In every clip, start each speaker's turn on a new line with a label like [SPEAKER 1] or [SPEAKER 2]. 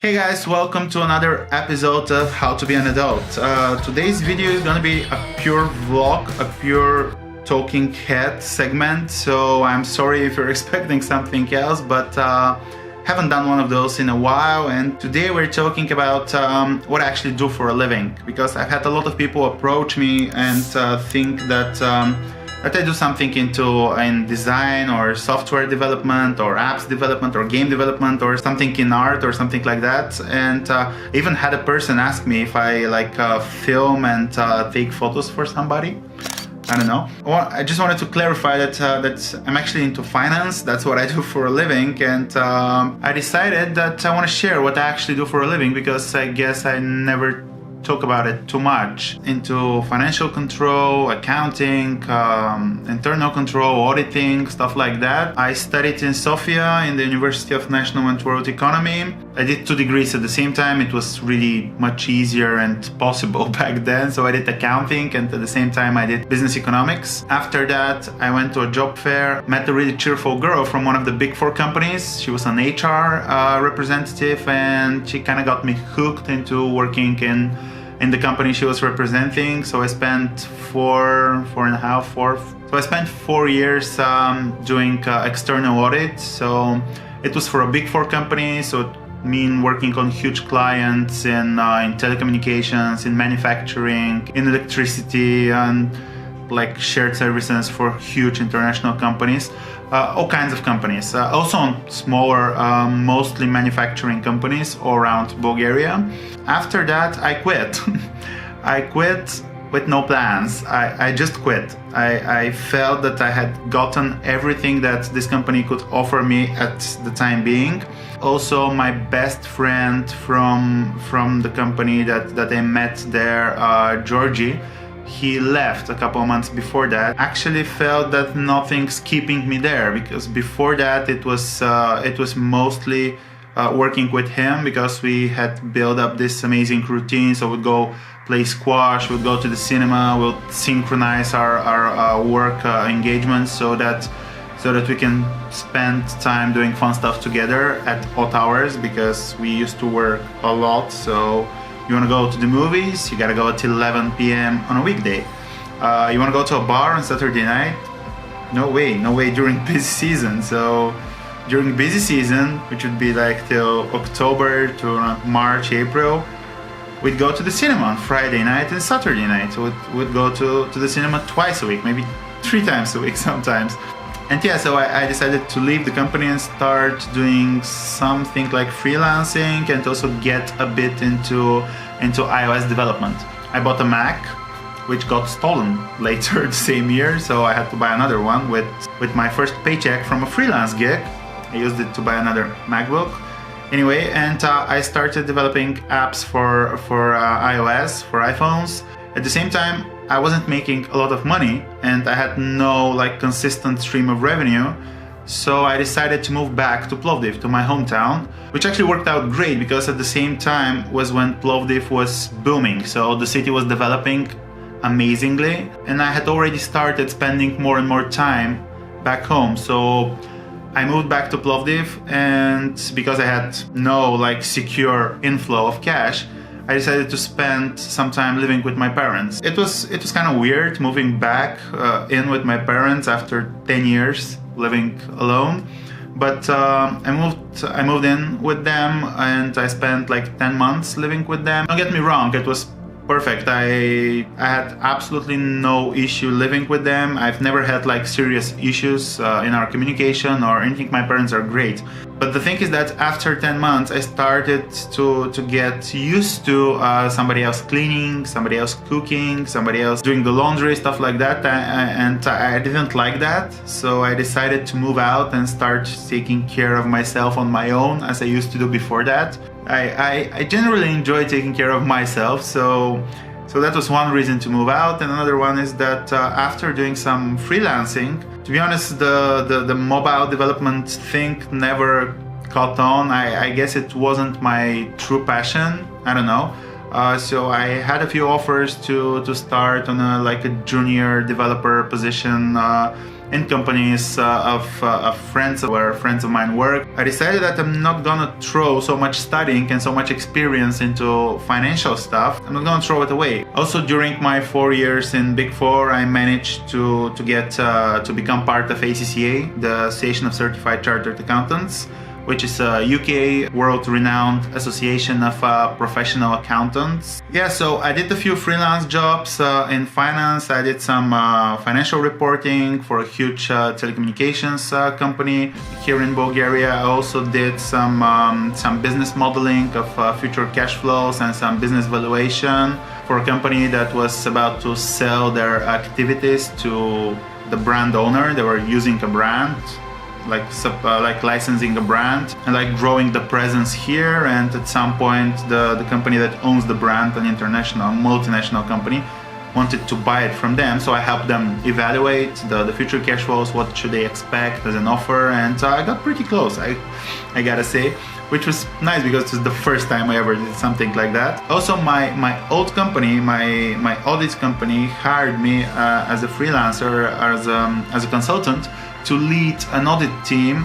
[SPEAKER 1] Hey guys, welcome to another episode of How to Be an Adult. Today's video is gonna be a pure vlog, a pure talking head segment, so I'm sorry if you're expecting something else, but haven't done one of those in a while. And today we're talking about what I actually do for a living, because I've had a lot of people approach me and think that I do something in design or software development or apps development or game development or something in art or something like that. And even had a person ask me if I film and take photos for somebody. I don't know. Well, I just wanted to clarify that I'm actually into finance. That's what I do for a living, and I decided that I want to share what I actually do for a living, because I guess I never talk about it too much. Into financial control, accounting, internal control, auditing, stuff like that. I studied in Sofia in the University of National and World Economy. I did 2 degrees at the same time. It was really much easier and possible back then. So I did accounting, and at the same time I did business economics. After that, I went to a job fair, met a really cheerful girl from one of the big 4 companies. She was an HR representative, and she kind of got me hooked into working in the company she was representing. So I spent 4 years doing external audit. So it was for a big 4 company. So it mean working on huge clients in telecommunications, in manufacturing, in electricity, and like shared services for huge international companies. All kinds of companies, also on smaller, mostly manufacturing companies all around Bulgaria. After that, I quit. I quit with no plans. I just quit. I felt that I had gotten everything that this company could offer me at the time being. Also, my best friend from the company that I met there, Georgie, he left a couple of months before that. Actually felt that nothing's keeping me there, because before that it was mostly working with him, because we had built up this amazing routine. So we'd go play squash, we'd go to the cinema, we'll synchronize our work engagements so that we can spend time doing fun stuff together at odd hours, because we used to work a lot. So you want to go to the movies, you gotta go till 11 p.m. on a weekday. You want to go to a bar on Saturday night? No way during busy season. So during busy season, which would be like till October to March, April, we'd go to the cinema on Friday night and Saturday night. So we'd go to the cinema twice a week, maybe 3 times a week sometimes. And yeah, so I decided to leave the company and start doing something like freelancing, and also get a bit into iOS development. I bought a Mac, which got stolen later the same year, so I had to buy another one with my first paycheck from a freelance gig. I used it to buy another MacBook. Anyway, and I started developing apps for iOS, for iPhones. At the same time, I wasn't making a lot of money, and I had no consistent stream of revenue. So I decided to move back to Plovdiv, to my hometown, which actually worked out great, because at the same time was when Plovdiv was booming. So the city was developing amazingly, and I had already started spending more and more time back home. So I moved back to Plovdiv, and because I had no secure inflow of cash, I decided to spend some time living with my parents. It was kind of weird moving back in with my parents after 10 years living alone, but I moved in with them, and I spent 10 months living with them. Don't get me wrong, it was perfect. I had absolutely no issue living with them. I've never had serious issues in our communication or anything. My parents are great. But the thing is that after 10 months, I started to get used to somebody else cleaning, somebody else cooking, somebody else doing the laundry, stuff like that. And I didn't like that. So I decided to move out and start taking care of myself on my own, as I used to do before that. I generally enjoy taking care of myself, so that was one reason to move out. And another one is that after doing some freelancing, to be honest, the mobile development thing never caught on. I guess it wasn't my true passion. I don't know. So I had a few offers to start on a junior developer position in companies of friends where friends of mine work. I decided that I'm not gonna throw so much studying and so much experience into financial stuff. I'm not gonna throw it away. Also, during my 4 years in Big Four, I managed to become part of ACCA, the Association of Certified Chartered Accountants, which is a UK world-renowned association of professional accountants. Yeah, so I did a few freelance jobs in finance. I did some financial reporting for a huge telecommunications company here in Bulgaria. I also did some business modeling of future cash flows and some business valuation for a company that was about to sell their activities to the brand owner. They were using a brand, like licensing a brand and like growing the presence here, and at some point the company that owns the brand, an international multinational company, wanted to buy it from them. So I helped them evaluate the future cash flows, what should they expect as an offer, and I got pretty close, I gotta say, which was nice because it was the first time I ever did something like that. Also, my old company, my audit company, hired me as a freelancer, as a consultant, to lead an audit team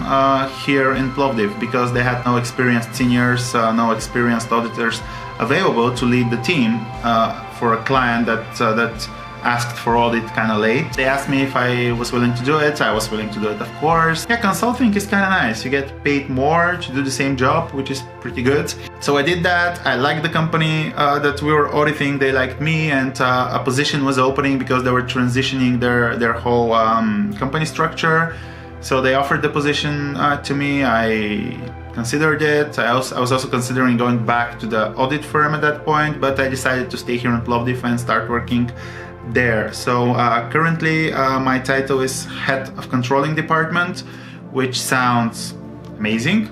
[SPEAKER 1] here in Plovdiv, because they had no experienced seniors, no experienced auditors available to lead the team for a client that asked for audit kind of late. They asked me if I was willing to do it. I was willing to do it, of course. Yeah, consulting is kind of nice. You get paid more to do the same job, which is pretty good. So I did that. I liked the company that we were auditing. They liked me, and a position was opening because they were transitioning their whole company structure. So they offered the position to me. I considered it. I was also considering going back to the audit firm at that point, but I decided to stay here in Plovdiv and start working there. So currently my title is Head of Controlling Department, which sounds amazing,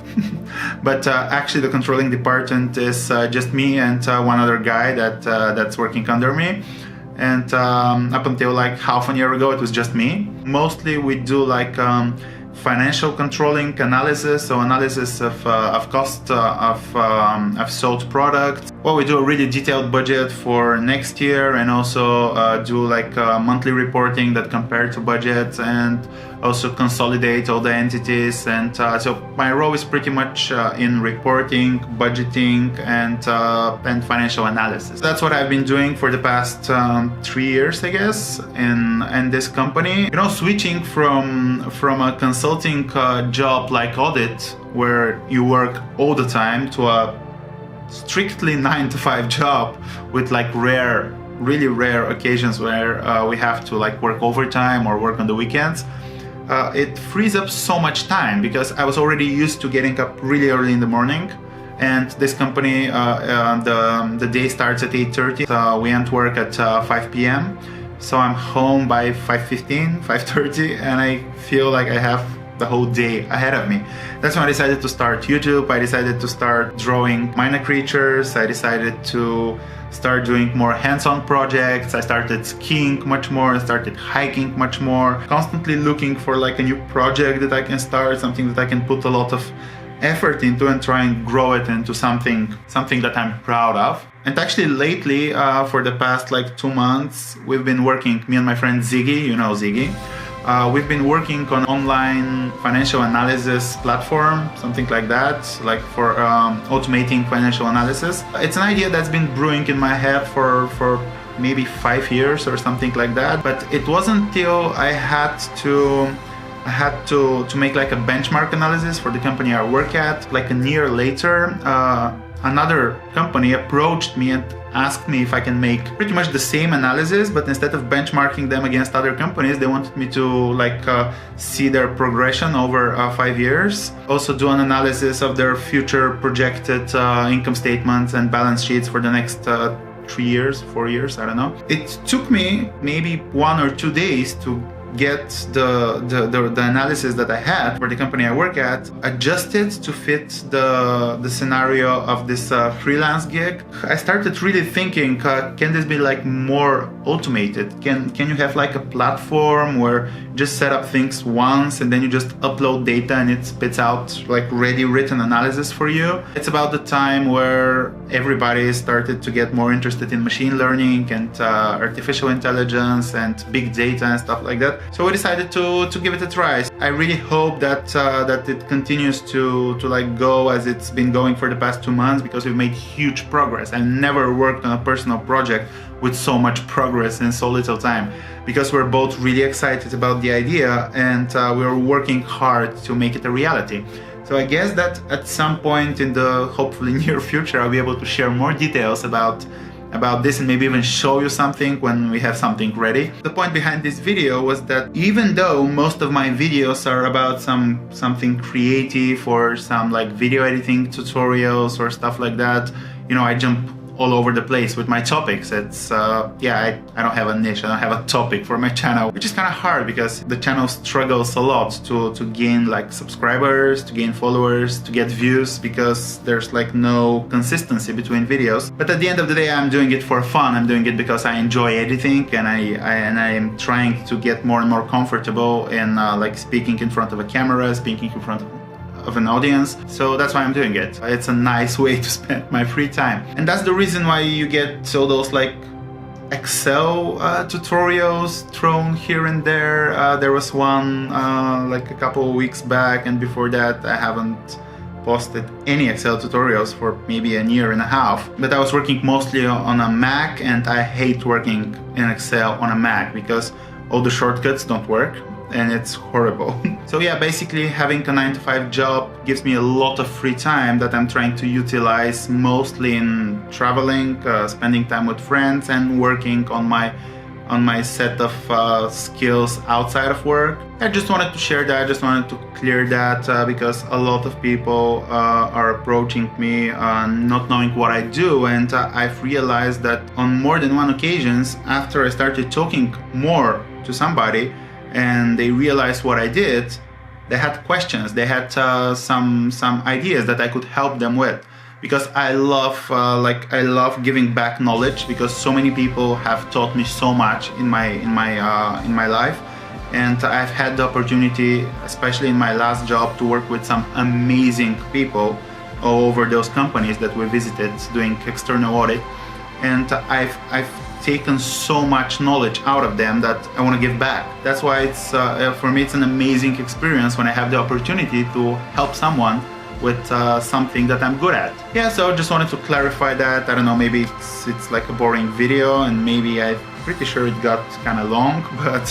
[SPEAKER 1] but actually the controlling department is just me and one other guy that's working under me. And up until like half a year ago, it was just me. Mostly we do like financial controlling analysis, so analysis of cost of sold products. Well, we do a really detailed budget for next year, and also do like monthly reporting that compare to budget, and also consolidate all the entities. And so my role is pretty much in reporting, budgeting, and financial analysis. That's what I've been doing for the past 3 years, I guess, in this company. You know, switching from a consulting job like audit, where you work all the time, to a strictly 9-to-5 job with like really rare occasions where we have to like work overtime or work on the weekends. It frees up so much time, because I was already used to getting up really early in the morning, and this company, the day starts at 8:30. We end work at 5 p.m. So I'm home by 5:15, 5:30, and I feel like I have the whole day ahead of me. That's when I decided to start YouTube. I decided to start drawing minor creatures. I decided to start doing more hands-on projects. I started skiing much more. I started hiking much more. Constantly looking for like a new project that I can start, something that I can put a lot of effort into and try and grow it into something that I'm proud of. And actually lately, for the past like 2 months, we've been working, me and my friend Ziggy, you know Ziggy, we've been working on online financial analysis platform, something like that, like for automating financial analysis. It's an idea that's been brewing in my head for maybe 5 years or something like that. But it wasn't till I had to make like a benchmark analysis for the company I work at. Like a year later, another company approached me and asked me if I can make pretty much the same analysis, but instead of benchmarking them against other companies, they wanted me to like see their progression over 5 years. Also do an analysis of their future projected income statements and balance sheets for the next 3 years, 4 years, I don't know. It took me maybe 1 or 2 days to get the analysis that I had for the company I work at adjusted to fit the scenario of this freelance gig. I started really thinking, can this be like more automated? Can you have like a platform where you just set up things once and then you just upload data and it spits out like ready written analysis for you? It's about the time where everybody started to get more interested in machine learning and artificial intelligence and big data and stuff like that. that. So we decided to give it a try. I really hope that it continues to like go as it's been going for the past 2 months, because we've made huge progress. I've never worked on a personal project with so much progress in so little time, because we're both really excited about the idea, and we're working hard to make it a reality. So I guess that at some point in the hopefully near future, I'll be able to share more details about this, and maybe even show you something when we have something ready. The point behind this video was that even though most of my videos are about something creative or some like video editing tutorials or stuff like that, you know, I jump all over the place with my topics. It's I don't have a niche, I don't have a topic for my channel, which is kind of hard because the channel struggles a lot to gain like subscribers, to gain followers, to get views, because there's like no consistency between videos. But at the end of the day, I'm doing it for fun. I'm doing it because I enjoy editing, and I am trying to get more and more comfortable in like speaking in front of a camera, speaking in front of an audience. So that's why I'm doing it. It's a nice way to spend my free time, and that's the reason why you get all those like Excel tutorials thrown here and there. There was one like a couple of weeks back, and before that I haven't posted any Excel tutorials for maybe a year and a half. But I was working mostly on a Mac, and I hate working in Excel on a Mac because all the shortcuts don't work, and it's horrible. So yeah, basically having a 9-to-5 job gives me a lot of free time that I'm trying to utilize mostly in traveling, spending time with friends, and working on my set of skills outside of work. I just wanted to share that, I just wanted to clear that because a lot of people are approaching me not knowing what I do, and I've realized that on more than one occasions, after I started talking more to somebody and they realized what I did, they had questions, they had some ideas that I could help them with. Because I love giving back knowledge, because so many people have taught me so much in my life, and I've had the opportunity, especially in my last job, to work with some amazing people all over those companies that we visited doing external audit, and I've taken so much knowledge out of them that I want to give back. That's why it's for me it's an amazing experience when I have the opportunity to help someone with something that I'm good at. Yeah, so just wanted to clarify that. I don't know, maybe it's like a boring video, and maybe I'm pretty sure it got kind of long, but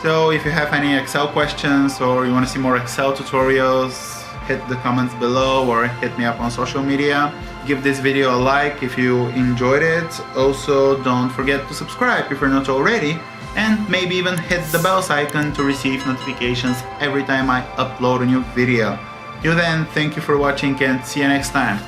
[SPEAKER 1] so if you have any Excel questions or you want to see more Excel tutorials, hit the comments below or hit me up on social media. Give this video a like if you enjoyed it. Also, don't forget to subscribe if you're not already, and maybe even hit the bell icon to receive notifications every time I upload a new video. Till then, thank you for watching, and see you next time.